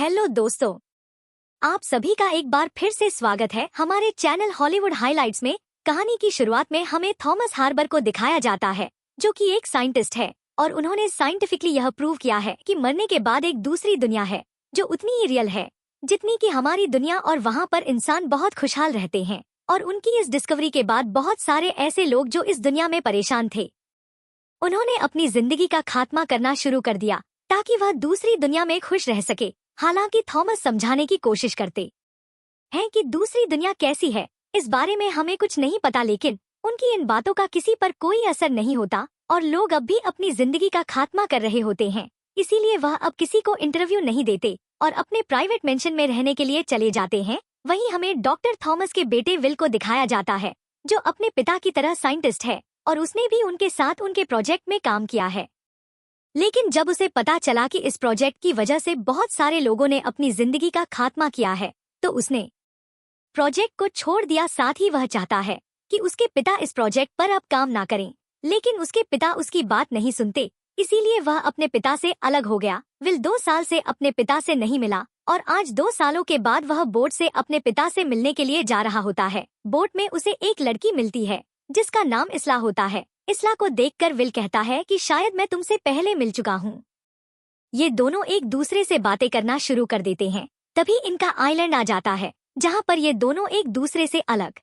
Hello दोस्तों, आप सभी का एक बार फिर से स्वागत है हमारे चैनल हॉलीवुड हाइलाइट्स में। कहानी की शुरुआत में हमें थॉमस हार्बर को दिखाया जाता है, जो कि एक साइंटिस्ट है और उन्होंने साइंटिफिकली यह प्रूव किया है कि मरने के बाद एक दूसरी दुनिया है जो उतनी ही रियल है जितनी कि हमारी दुनिया, और वहाँ पर इंसान बहुत खुशहाल रहते हैं। और उनकी इस डिस्कवरी के बाद बहुत सारे ऐसे लोग जो इस दुनिया में परेशान थे, उन्होंने अपनी जिंदगी का खात्मा करना शुरू कर दिया ताकि वह दूसरी दुनिया में खुश रह सके। हालांकि थॉमस समझाने की कोशिश करते हैं कि दूसरी दुनिया कैसी है, इस बारे में हमें कुछ नहीं पता, लेकिन उनकी इन बातों का किसी पर कोई असर नहीं होता और लोग अब भी अपनी जिंदगी का खात्मा कर रहे होते हैं। इसीलिए वह अब किसी को इंटरव्यू नहीं देते और अपने प्राइवेट मेंशन में रहने के लिए चले जाते हैं। वहीं हमें डॉक्टर थॉमस के बेटे विल को दिखाया जाता है, जो अपने पिता की तरह साइंटिस्ट है और उसने भी उनके साथ उनके प्रोजेक्ट में काम किया है। लेकिन जब उसे पता चला कि इस प्रोजेक्ट की वजह से बहुत सारे लोगों ने अपनी जिंदगी का खात्मा किया है, तो उसने प्रोजेक्ट को छोड़ दिया। साथ ही वह चाहता है कि उसके पिता इस प्रोजेक्ट पर अब काम ना करें, लेकिन उसके पिता उसकी बात नहीं सुनते, इसीलिए वह अपने पिता से अलग हो गया। विल 2 साल से अपने पिता से नहीं मिला और आज 2 सालों के बाद वह बोट से अपने पिता से मिलने के लिए जा रहा होता है। बोट में उसे एक लड़की मिलती है जिसका नाम इसला होता है। इसला को देखकर विल कहता है कि शायद मैं तुमसे पहले मिल चुका हूँ। ये दोनों एक दूसरे से बातें करना शुरू कर देते हैं। तभी इनका आइलैंड आ जाता है, जहाँ पर ये दोनों एक दूसरे से अलग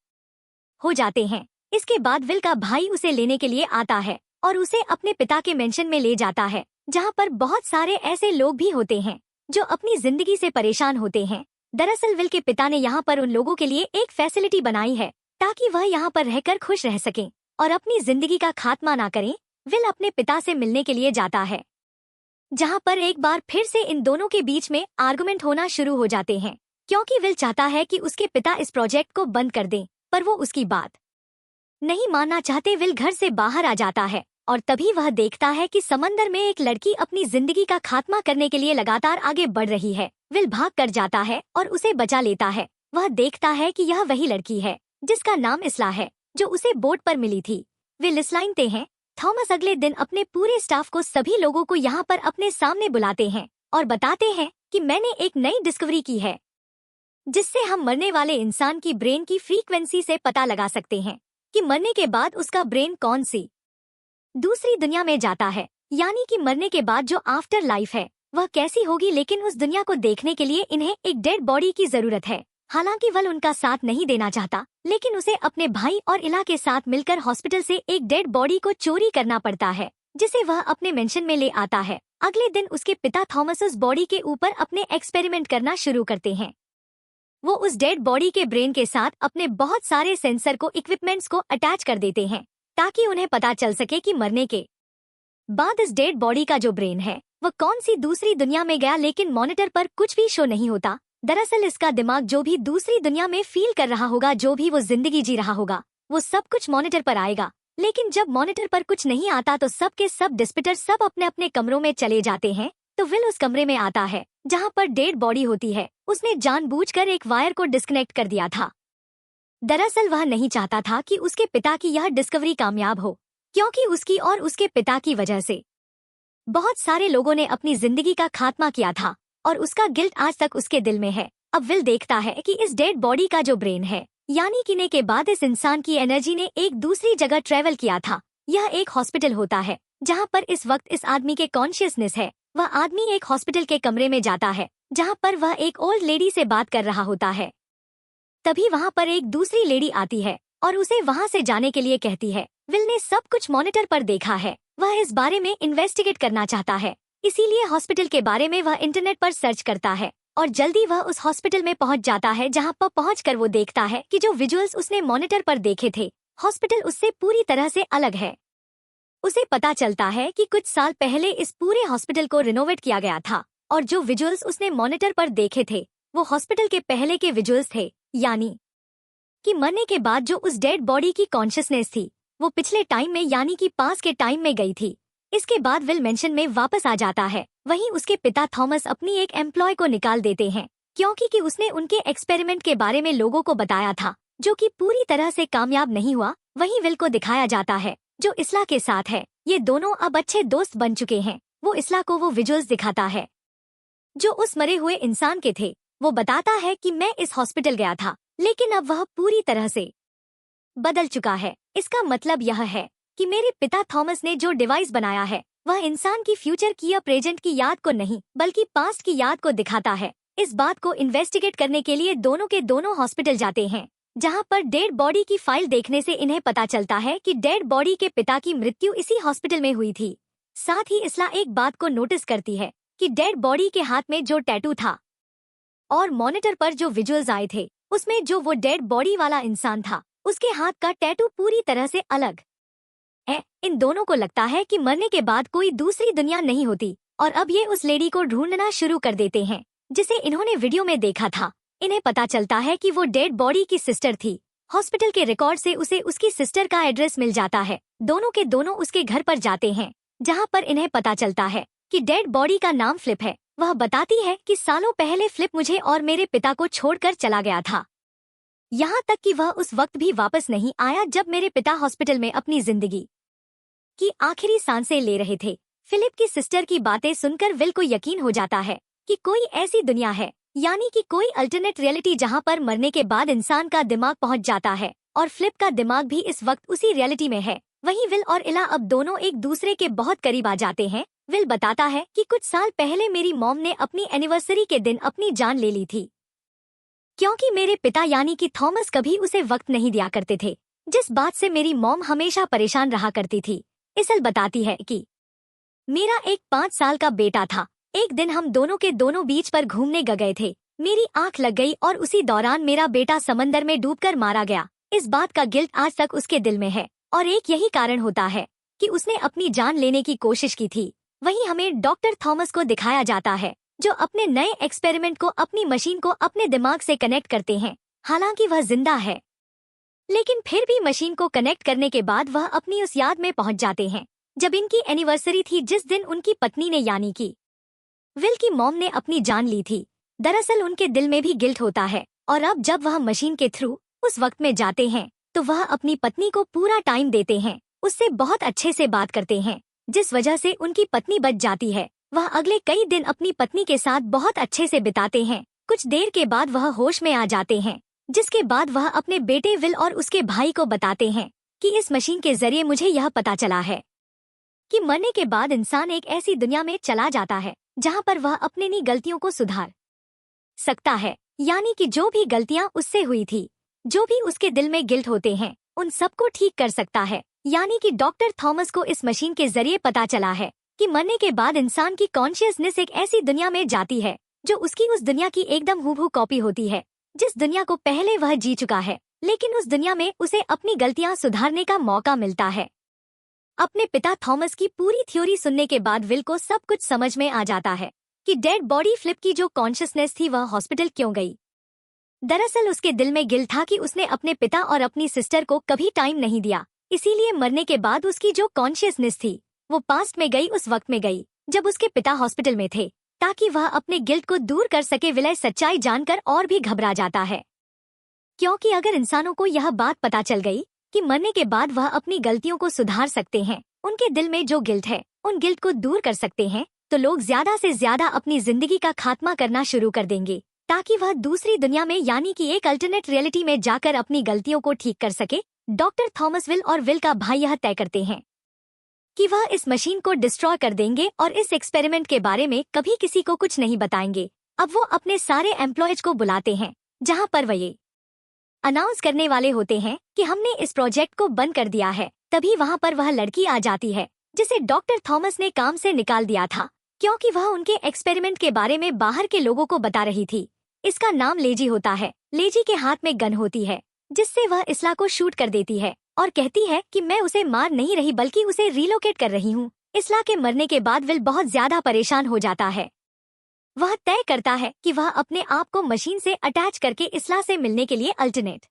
हो जाते हैं। इसके बाद विल का भाई उसे लेने के लिए आता है और उसे अपने पिता के मेंशन में ले जाता है, जहाँ पर बहुत सारे ऐसे लोग भी होते हैं जो अपनी जिंदगी से परेशान होते हैं। दरअसल विल के पिता ने यहाँ पर उन लोगों के लिए एक फैसिलिटी बनाई है ताकि वह यहाँ पर रहकर खुश रह सकें और अपनी जिंदगी का खात्मा ना करें। विल अपने पिता से मिलने के लिए जाता है, जहां पर एक बार फिर से इन दोनों के बीच में आर्गुमेंट होना शुरू हो जाते हैं, क्योंकि विल चाहता है कि उसके पिता इस प्रोजेक्ट को बंद कर दें, पर वो उसकी बात नहीं मानना चाहते। विल घर से बाहर आ जाता है और तभी वह देखता है कि समंदर में एक लड़की अपनी जिंदगी का खात्मा करने के लिए लगातार आगे बढ़ रही है। विल भाग कर जाता है और उसे बचा लेता है। वह देखता है कि यह वही लड़की है जिसका नाम इसला है, जो उसे बोट पर मिली थी। विल इसलाइनते हैं। थॉमस अगले दिन अपने पूरे स्टाफ को, सभी लोगों को यहाँ पर अपने सामने बुलाते हैं और बताते हैं कि मैंने एक नई डिस्कवरी की है, जिससे हम मरने वाले इंसान की ब्रेन की फ्रीक्वेंसी से पता लगा सकते हैं कि मरने के बाद उसका ब्रेन कौन सी दूसरी दुनिया में जाता है, यानी कि मरने के बाद जो आफ्टर लाइफ है वह कैसी होगी। लेकिन उस दुनिया को देखने के लिए इन्हें एक डेड बॉडी की जरूरत है। हालांकि वह उनका साथ नहीं देना चाहता, लेकिन उसे अपने भाई और इला के साथ मिलकर हॉस्पिटल से एक डेड बॉडी को चोरी करना पड़ता है, जिसे वह अपने मेंशन में ले आता है। अगले दिन उसके पिता थॉमस उस बॉडी के ऊपर अपने एक्सपेरिमेंट करना शुरू करते हैं। वो उस डेड बॉडी के ब्रेन के साथ अपने बहुत सारे सेंसर को, इक्विपमेंट्स को अटैच कर देते हैं ताकि उन्हें पता चल सके कि मरने के बाद इस डेड बॉडी का जो ब्रेन है वह कौन सी दूसरी दुनिया में गया। लेकिन मॉनिटर पर कुछ भी शो नहीं होता। दरअसल इसका दिमाग जो भी दूसरी दुनिया में फील कर रहा होगा, जो भी वो जिंदगी जी रहा होगा, वो सब कुछ मॉनिटर पर आएगा। लेकिन जब मॉनिटर पर कुछ नहीं आता तो सब के सब डिस्पिटर सब अपने अपने कमरों में चले जाते हैं। तो विल उस कमरे में आता है जहाँ पर डेड बॉडी होती है। उसने जानबूझकर एक वायर को डिस्कनेक्ट कर दिया था। दरअसल वह नहीं चाहता था कि उसके पिता की यह डिस्कवरी कामयाब हो, क्योंकि उसकी और उसके पिता की वजह से बहुत सारे लोगों ने अपनी जिंदगी का खात्मा किया था और उसका गिल्ट आज तक उसके दिल में है। अब विल देखता है कि इस डेड बॉडी का जो ब्रेन है, यानी गिरने के बाद इस इंसान की एनर्जी ने एक दूसरी जगह ट्रेवल किया था। यह एक हॉस्पिटल होता है, जहां पर इस वक्त इस आदमी के कॉन्शियसनेस है। वह आदमी एक हॉस्पिटल के कमरे में जाता है, जहां पर वह एक ओल्ड लेडी से बात कर रहा होता है। तभी वहां पर एक दूसरी लेडी आती है और उसे वहां से जाने के लिए कहती है। विल ने सब कुछ मॉनिटर पर देखा है। वह इस बारे में इन्वेस्टिगेट करना चाहता है, इसीलिए हॉस्पिटल के बारे में वह इंटरनेट पर सर्च करता है और जल्दी वह उस हॉस्पिटल में पहुंच जाता है, जहां पर पहुंचकर वो देखता है कि जो विजुअल्स उसने मॉनिटर पर देखे थे, हॉस्पिटल उससे पूरी तरह से अलग है। उसे पता चलता है कि कुछ साल पहले इस पूरे हॉस्पिटल को रिनोवेट किया गया था और जो विजुअल्स उसने मॉनिटर पर देखे थे वो हॉस्पिटल के पहले के विजुअल्स थे, यानी कि मरने के बाद जो उस डेड बॉडी की कॉन्शियसनेस थी वो पिछले टाइम में, यानी कि पास के टाइम में गई थी। इसके बाद विल मेंशन में वापस आ जाता है। वहीं उसके पिता थॉमस अपनी एक एम्प्लॉय को निकाल देते हैं, क्योंकि उसने उनके एक्सपेरिमेंट के बारे में लोगों को बताया था, जो कि पूरी तरह से कामयाब नहीं हुआ। वहीं विल को दिखाया जाता है जो इसला के साथ है। ये दोनों अब अच्छे दोस्त बन चुके हैं। वो इसला को वो विजुअल्स दिखाता है जो उस मरे हुए इंसान के थे। वो बताता है कि मैं इस हॉस्पिटल गया था, लेकिन अब वह पूरी तरह से बदल चुका है। इसका मतलब यह है कि मेरे पिता थॉमस ने जो डिवाइस बनाया है वह इंसान की फ्यूचर की या प्रेजेंट की याद को नहीं बल्कि पास्ट की याद को दिखाता है। इस बात को इन्वेस्टिगेट करने के लिए दोनों के दोनों हॉस्पिटल जाते हैं, जहां पर डेड बॉडी की फाइल देखने से इन्हें पता चलता है कि डेड बॉडी के पिता की मृत्यु इसी हॉस्पिटल में हुई थी। साथ ही इसला एक बात को नोटिस करती है कि डेड बॉडी के हाथ में जो टैटू था और मॉनिटर पर जो विजुअल्स आए थे उसमें जो वो डेड बॉडी वाला इंसान था उसके हाथ का टैटू पूरी तरह से अलग है। इन दोनों को लगता है कि मरने के बाद कोई दूसरी दुनिया नहीं होती और अब ये उस लेडी को ढूंढना शुरू कर देते हैं जिसे इन्होंने वीडियो में देखा था। इन्हें पता चलता है कि वो डेड बॉडी की सिस्टर थी। हॉस्पिटल के रिकॉर्ड से उसे उसकी सिस्टर का एड्रेस मिल जाता है। दोनों के दोनों उसके घर पर जाते हैं, जहां पर इन्हें पता चलता है कि डेड बॉडी का नाम फ्लिप है। वह बताती है कि सालों पहले फ्लिप मुझे और मेरे पिता को छोड़कर चला गया था, यहाँ तक कि वह उस वक्त भी वापस नहीं आया जब मेरे पिता हॉस्पिटल में अपनी जिंदगी की आखिरी सांसें ले रहे थे। फिलिप की सिस्टर की बातें सुनकर विल को यकीन हो जाता है कि कोई ऐसी दुनिया है, यानी कि कोई अल्टरनेट रियलिटी जहां पर मरने के बाद इंसान का दिमाग पहुंच जाता है और फ्लिप का दिमाग भी इस वक्त उसी रियलिटी में है। वहीं विल और इला अब दोनों एक दूसरे के बहुत करीब आ जाते हैं। विल बताता है कि कुछ साल पहले मेरी मॉम ने अपनी एनिवर्सरी के दिन अपनी जान ले ली थी, क्योंकि मेरे पिता यानी कि थॉमस कभी उसे वक्त नहीं दिया करते थे, जिस बात से मेरी मॉम हमेशा परेशान रहा करती थी। इसल बताती है कि मेरा एक 5 साल का बेटा था। एक दिन हम दोनों के दोनों बीच पर घूमने गए थे। मेरी आंख लग गई और उसी दौरान मेरा बेटा समंदर में डूबकर मारा गया। इस बात का गिल्ट आज तक उसके दिल में है और एक यही कारण होता है कि उसने अपनी जान लेने की कोशिश की थी। वहीं हमें डॉक्टर थॉमस को दिखाया जाता है जो अपने नए एक्सपेरिमेंट को अपनी मशीन को अपने दिमाग से कनेक्ट करते हैं। हालांकि वह जिंदा है, लेकिन फिर भी मशीन को कनेक्ट करने के बाद वह अपनी उस याद में पहुंच जाते हैं जब इनकी एनिवर्सरी थी, जिस दिन उनकी पत्नी ने यानी कि विल की मॉम ने अपनी जान ली थी। दरअसल उनके दिल में भी गिल्ट होता है और अब जब वह मशीन के थ्रू उस वक्त में जाते हैं तो वह अपनी पत्नी को पूरा टाइम देते हैं, उससे बहुत अच्छे से बात करते हैं, जिस वजह से उनकी पत्नी बच जाती है। वह अगले कई दिन अपनी पत्नी के साथ बहुत अच्छे से बिताते हैं। कुछ देर के बाद वह होश में आ जाते हैं, जिसके बाद वह अपने बेटे विल और उसके भाई को बताते हैं कि इस मशीन के जरिए मुझे यह पता चला है कि मरने के बाद इंसान एक ऐसी दुनिया में चला जाता है जहां पर वह अपनी गलतियों को सुधार सकता है, यानी कि जो भी गलतियां उससे हुई थी, जो भी उसके दिल में गिल्ट होते हैं, उन सबको ठीक कर सकता है। यानी कि डॉक्टर थॉमस को इस मशीन के जरिए पता चला है कि मरने के बाद इंसान की कॉन्शियसनेस एक ऐसी दुनिया में जाती है जो उसकी उस दुनिया की एकदम हूबहू कॉपी होती है, जिस दुनिया को पहले वह जी चुका है, लेकिन उस दुनिया में उसे अपनी गलतियां सुधारने का मौका मिलता है। अपने पिता थॉमस की पूरी थ्योरी सुनने के बाद विल को सब कुछ समझ में आ जाता है कि डेड बॉडी फ्लिप की जो कॉन्शियसनेस थी वह हॉस्पिटल क्यों गई। दरअसल उसके दिल में गिल्ट था कि उसने अपने पिता और अपनी सिस्टर को कभी टाइम नहीं दिया, इसीलिए मरने के बाद उसकी जो कॉन्शियसनेस थी वो पास्ट में गई, उस वक्त में गई जब उसके पिता हॉस्पिटल में थे, ताकि वह अपने गिल्ट को दूर कर सके। विलय सच्चाई जानकर और भी घबरा जाता है, क्योंकि अगर इंसानों को यह बात पता चल गई कि मरने के बाद वह अपनी गलतियों को सुधार सकते हैं, उनके दिल में जो गिल्ट है उन गिल्ट को दूर कर सकते हैं, तो लोग ज्यादा से ज्यादा अपनी जिंदगी का खात्मा करना शुरू कर देंगे, ताकि वह दूसरी दुनिया में यानी कि एक अल्टरनेट रियलिटी में जाकर अपनी गलतियों को ठीक कर सके। डॉक्टर थॉमस विल और विल का भाई यह तय करते हैं कि वह इस मशीन को डिस्ट्रॉय कर देंगे और इस एक्सपेरिमेंट के बारे में कभी किसी को कुछ नहीं बताएंगे। अब वो अपने सारे एम्प्लॉयज को बुलाते हैं, जहां पर वह ये अनाउंस करने वाले होते हैं कि हमने इस प्रोजेक्ट को बंद कर दिया है। तभी वहां पर वह लड़की आ जाती है जिसे डॉक्टर थॉमस ने काम से निकाल दिया था, क्योंकि वह उनके एक्सपेरिमेंट के बारे में बाहर के लोगों को बता रही थी। इसका नाम लेजी होता है। लेजी के हाथ में गन होती है, जिससे वह इसला को शूट कर देती है और कहती है कि मैं उसे मार नहीं रही बल्कि उसे रिलोकेट कर रही हूँ। इसला के मरने के बाद विल बहुत ज्यादा परेशान हो जाता है। वह तय करता है कि वह अपने आप को मशीन से अटैच करके इसला से मिलने के लिए अल्टरनेट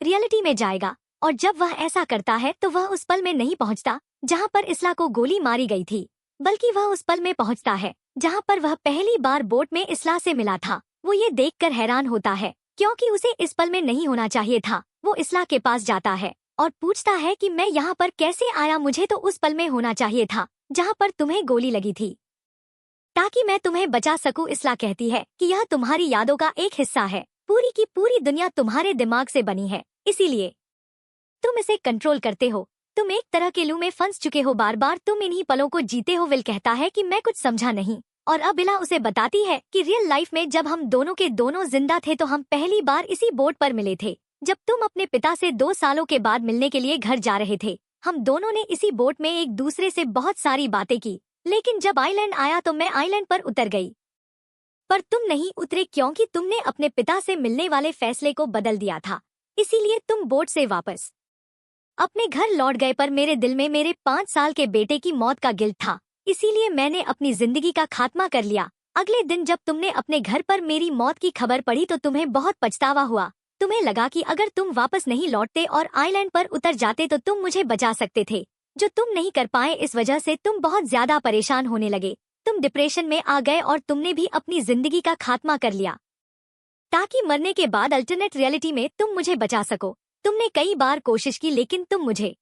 रियलिटी में जाएगा, और जब वह ऐसा करता है तो वह उस पल में नहीं पहुंचता जहां पर इसला को गोली मारी गई थी, बल्कि वह उस पल में पहुंचता है जहां पर वह पहली बार बोट में इसला से मिला था। वो ये देखकर हैरान होता है, क्योंकि उसे इस पल में नहीं होना चाहिए था। वो इसला के पास जाता है और पूछता है कि मैं यहाँ पर कैसे आया, मुझे तो उस पल में होना चाहिए था जहाँ पर तुम्हें गोली लगी थी। ताकि मैं तुम्हें बचा सकूं। इसला कहती है कि यह तुम्हारी यादों का एक हिस्सा है। पूरी की पूरी दुनिया तुम्हारे दिमाग से बनी है, इसीलिए तुम इसे कंट्रोल करते हो। तुम एक तरह के लूप में फंस चुके हो, बार बार तुम इन्हीं पलों को जीते हो। विल कहता है कि मैं कुछ समझा नहीं, और अब इला उसे बताती है कि रियल लाइफ में जब हम दोनों के दोनों जिंदा थे तो हम पहली बार इसी बोट पर मिले थे। जब तुम अपने पिता से 2 सालों के बाद मिलने के लिए घर जा रहे थे, हम दोनों ने इसी बोट में एक दूसरे से बहुत सारी बातें की। लेकिन जब आइलैंड आया तो मैं आइलैंड पर उतर गई, पर तुम नहीं उतरे क्योंकि तुमने अपने पिता से मिलने वाले फैसले को बदल दिया था। इसीलिए तुम बोट से वापस अपने घर लौट गए, पर मेरे दिल में मेरे 5 साल के बेटे की मौत का गिल्ट था। इसीलिए मैंने अपनी जिंदगी का खात्मा कर लिया। अगले दिन जब तुमने अपने घर पर मेरी मौत की खबर पढ़ी तो तुम्हें बहुत पछतावा हुआ। तुम्हें लगा कि अगर तुम वापस नहीं लौटते और आइलैंड पर उतर जाते तो तुम मुझे बचा सकते थे, जो तुम नहीं कर पाए। इस वजह से तुम बहुत ज्यादा परेशान होने लगे। तुम डिप्रेशन में आ गए और तुमने भी अपनी जिंदगी का खात्मा कर लिया ताकि मरने के बाद अल्टरनेट रियलिटी में तुम मुझे बचा सको। तुमने कई बार कोशिश की लेकिन तुम मुझे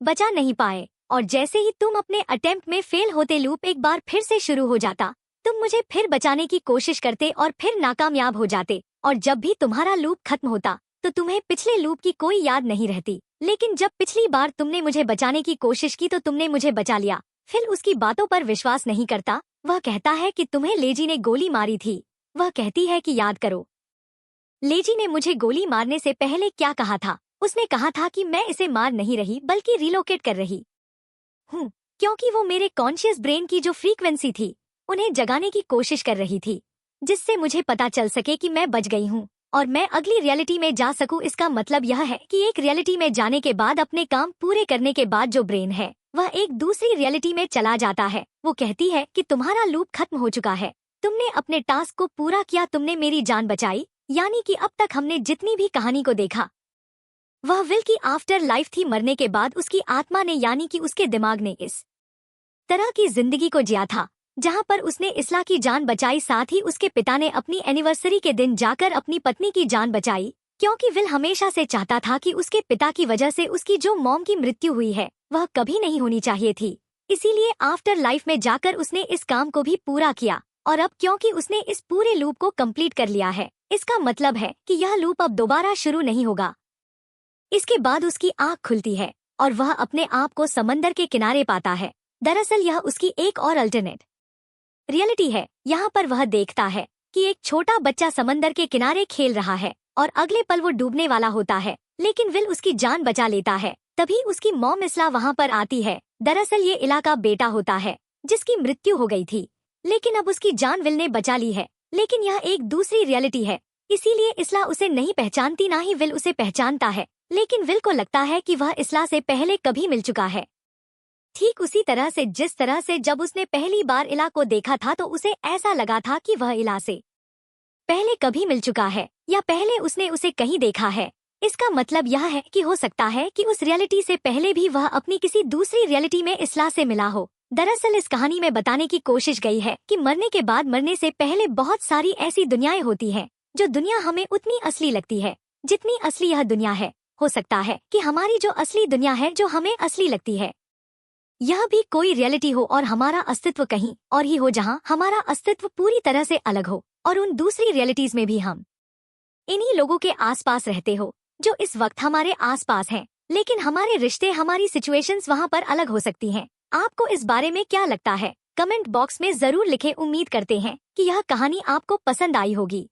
बचा नहीं पाए, और जैसे ही तुम अपने अटेम्प्ट में फेल होते लूप एक बार फिर से शुरू हो जाता। तुम मुझे फिर बचाने की कोशिश करते और फिर नाकामयाब हो जाते, और जब भी तुम्हारा लूप खत्म होता तो तुम्हें पिछले लूप की कोई याद नहीं रहती। लेकिन जब पिछली बार तुमने मुझे बचाने की कोशिश की तो तुमने मुझे बचा लिया। फिल उसकी बातों पर विश्वास नहीं करता। वह कहता है कि तुम्हें लेजी ने गोली मारी थी। वह कहती है कि याद करो, लेजी ने मुझे गोली मारने से पहले क्या कहा था। उसने कहा था कि मैं इसे मार नहीं रही बल्कि रिलोकेट कर रही हूँ, क्योंकि वो मेरे कॉन्शियस ब्रेन की जो फ्रीक्वेंसी थी उन्हें जगाने की कोशिश कर रही थी, जिससे मुझे पता चल सके कि मैं बच गई हूँ और मैं अगली रियलिटी में जा सकूं। इसका मतलब यह है कि एक रियलिटी में जाने के बाद अपने काम पूरे करने के बाद जो ब्रेन है वह एक दूसरी रियलिटी में चला जाता है। वो कहती है कि तुम्हारा लूप खत्म हो चुका है, तुमने अपने टास्क को पूरा किया, तुमने मेरी जान बचाई। यानी कि अब तक हमने जितनी भी कहानी को देखा वह विल की आफ्टर लाइफ थी। मरने के बाद उसकी आत्मा ने यानी कि उसके दिमाग ने इस तरह की जिंदगी को जिया था जहां पर उसने इसला की जान बचाई। साथ ही उसके पिता ने अपनी एनिवर्सरी के दिन जाकर अपनी पत्नी की जान बचाई, क्योंकि विल हमेशा से चाहता था कि उसके पिता की वजह से उसकी जो मॉम की मृत्यु हुई है वह कभी नहीं होनी चाहिए थी। इसीलिए आफ्टर लाइफ में जाकर उसने इस काम को भी पूरा किया, और अब क्योंकि उसने इस पूरे लूप को कंप्लीट कर लिया है, इसका मतलब है कि यह लूप अब दोबारा शुरू नहीं होगा। इसके बाद उसकी आंख खुलती है और वह अपने आप को समंदर के किनारे पाता है। दरअसल यह उसकी एक और अल्टरनेट रियलिटी है। यहाँ पर वह देखता है कि एक छोटा बच्चा समंदर के किनारे खेल रहा है और अगले पल वो डूबने वाला होता है, लेकिन विल उसकी जान बचा लेता है। तभी उसकी मॉम इसला वहाँ पर आती है। दरअसल ये इला का बेटा होता है जिसकी मृत्यु हो गई थी, लेकिन अब उसकी जान विल ने बचा ली है। लेकिन यह एक दूसरी रियलिटी है, इसीलिए इसला उसे नहीं पहचानती, ना ही विल उसे पहचानता है। लेकिन विल को लगता है कि वह इसला से पहले कभी मिल चुका है, ठीक उसी तरह से जिस तरह से जब उसने पहली बार इला को देखा था तो उसे ऐसा लगा था कि वह इला से पहले कभी मिल चुका है या पहले उसने उसे कहीं देखा है। इसका मतलब यह है कि हो सकता है कि उस रियलिटी से पहले भी वह अपनी किसी दूसरी रियलिटी में इसला से मिला हो। दरअसल इस कहानी में बताने की कोशिश गई है कि मरने के बाद मरने से पहले बहुत सारी ऐसी दुनियाएं होती हैं जो दुनिया हमें उतनी असली लगती है जितनी असली यह दुनिया है। हो सकता है कि हमारी जो असली दुनिया है जो हमें असली लगती है यह भी कोई रियलिटी हो और हमारा अस्तित्व कहीं और ही हो जहां हमारा अस्तित्व पूरी तरह से अलग हो, और उन दूसरी रियलिटीज में भी हम इन्हीं लोगों के आसपास रहते हो जो इस वक्त हमारे आसपास हैं, लेकिन हमारे रिश्ते, हमारी सिचुएशंस वहां पर अलग हो सकती हैं। आपको इस बारे में क्या लगता है? कमेंट बॉक्स में जरूर लिखें। उम्मीद करते हैं कि यह कहानी आपको पसंद आई होगी।